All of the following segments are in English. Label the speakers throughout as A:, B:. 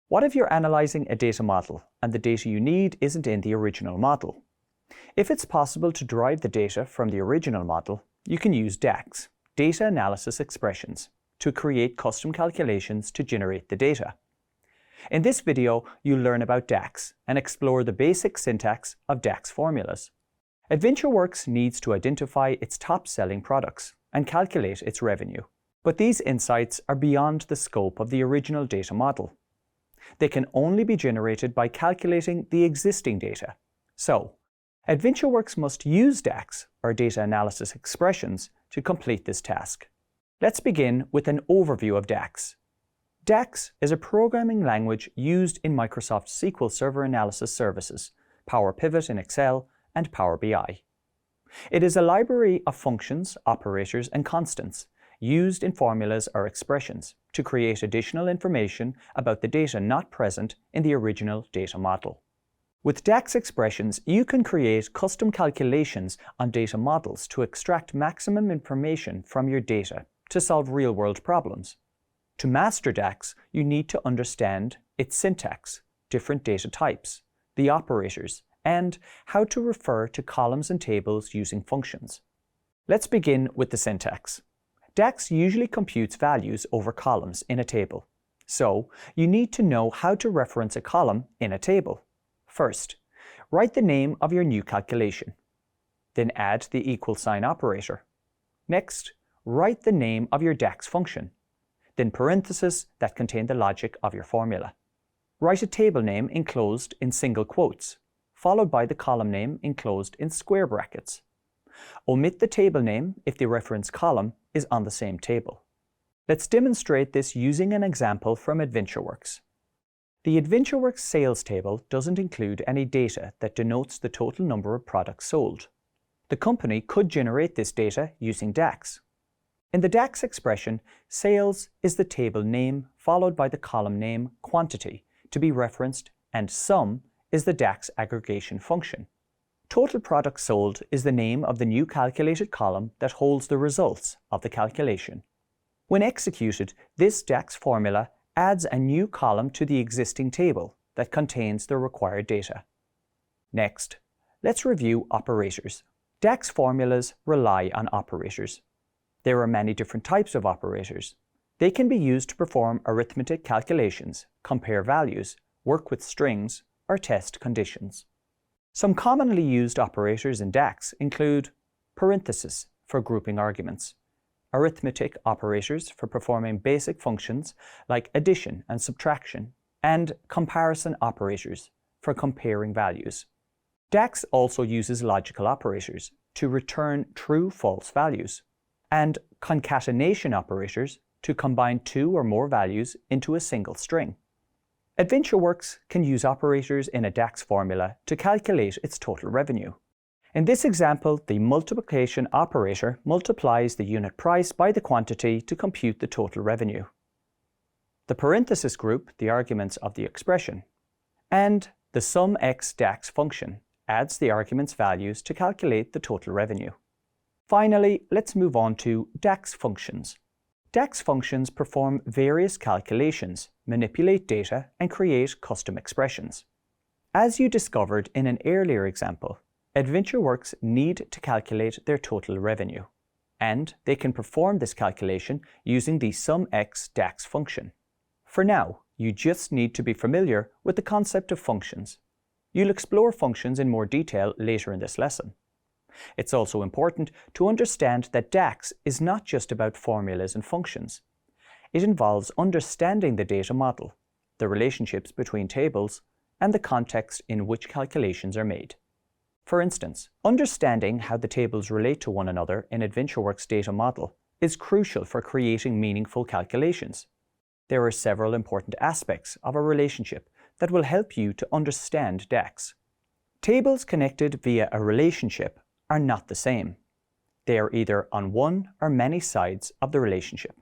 A: What if you're analyzing a data model and the data you need isn't in the original model? If it's possible to derive the data from the original model, you can use DAX, Data Analysis Expressions, to create custom calculations to generate the data. In this video, you'll learn about DAX and explore the basic syntax of DAX formulas. AdventureWorks needs to identify its top-selling products and calculate its revenue. But these insights are beyond the scope of the original data model. They can only be generated by calculating the existing data. So, AdventureWorks must use DAX, or Data Analysis Expressions, to complete this task. Let's begin with an overview of DAX. DAX is a programming language used in Microsoft SQL Server Analysis Services, Power Pivot in Excel, and Power BI. It is a library of functions, operators, and constants used in formulas or expressions to create additional information about the data not present in the original data model. With DAX expressions, you can create custom calculations on data models to extract maximum information from your data to solve real-world problems. To master DAX, you need to understand its syntax, different data types, the operators, and how to refer to columns and tables using functions. Let's begin with the syntax. DAX usually computes values over columns in a table, so you need to know how to reference a column in a table. First, write the name of your new calculation. Then add the equal sign operator. Next, write the name of your DAX function, then parentheses that contain the logic of your formula. Write a table name enclosed in single quotes, followed by the column name enclosed in square brackets. Omit the table name if the reference column is on the same table. Let's demonstrate this using an example from AdventureWorks. The AdventureWorks sales table doesn't include any data that denotes the total number of products sold. The company could generate this data using DAX. In the DAX expression, sales is the table name followed by the column name quantity to be referenced, and sum is the DAX aggregation function. Total products sold is the name of the new calculated column that holds the results of the calculation. When executed, this DAX formula adds a new column to the existing table that contains the required data. Next, let's review operators. DAX formulas rely on operators. There are many different types of operators. They can be used to perform arithmetic calculations, compare values, work with strings, or test conditions. Some commonly used operators in DAX include parentheses for grouping arguments, arithmetic operators for performing basic functions like addition and subtraction, and comparison operators for comparing values. DAX also uses logical operators to return true-false values, and concatenation operators to combine two or more values into a single string. AdventureWorks can use operators in a DAX formula to calculate its total revenue. In this example, the multiplication operator multiplies the unit price by the quantity to compute the total revenue. The parenthesis group the arguments of the expression, and the SUMX DAX function adds the arguments' values to calculate the total revenue. Finally, let's move on to DAX functions. DAX functions perform various calculations, manipulate data, and create custom expressions. As you discovered in an earlier example, AdventureWorks need to calculate their total revenue, and they can perform this calculation using the SUMX DAX function. For now, you just need to be familiar with the concept of functions. You'll explore functions in more detail later in this lesson. It's also important to understand that DAX is not just about formulas and functions. It involves understanding the data model, the relationships between tables, and the context in which calculations are made. For instance, understanding how the tables relate to one another in AdventureWorks data model is crucial for creating meaningful calculations. There are several important aspects of a relationship that will help you to understand DAX. Tables connected via a relationship are not the same. They are either on one or many sides of the relationship.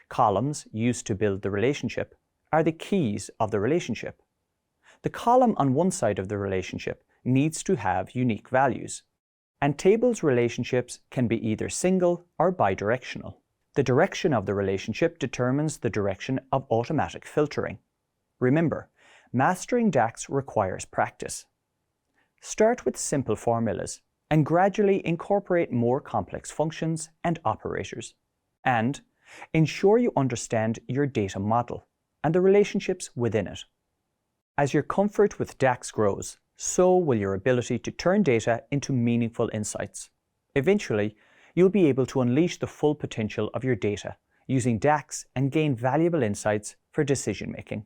A: Columns used to build the relationship are the keys of the relationship. The column on one side of the relationship needs to have unique values, and tables relationships can be either single or bidirectional. The direction of the relationship determines the direction of automatic filtering. Remember, mastering DAX requires practice. Start with simple formulas and gradually incorporate more complex functions and operators. And ensure you understand your data model and the relationships within it. As your comfort with DAX grows, so will your ability to turn data into meaningful insights. Eventually, you'll be able to unleash the full potential of your data using DAX and gain valuable insights for decision-making.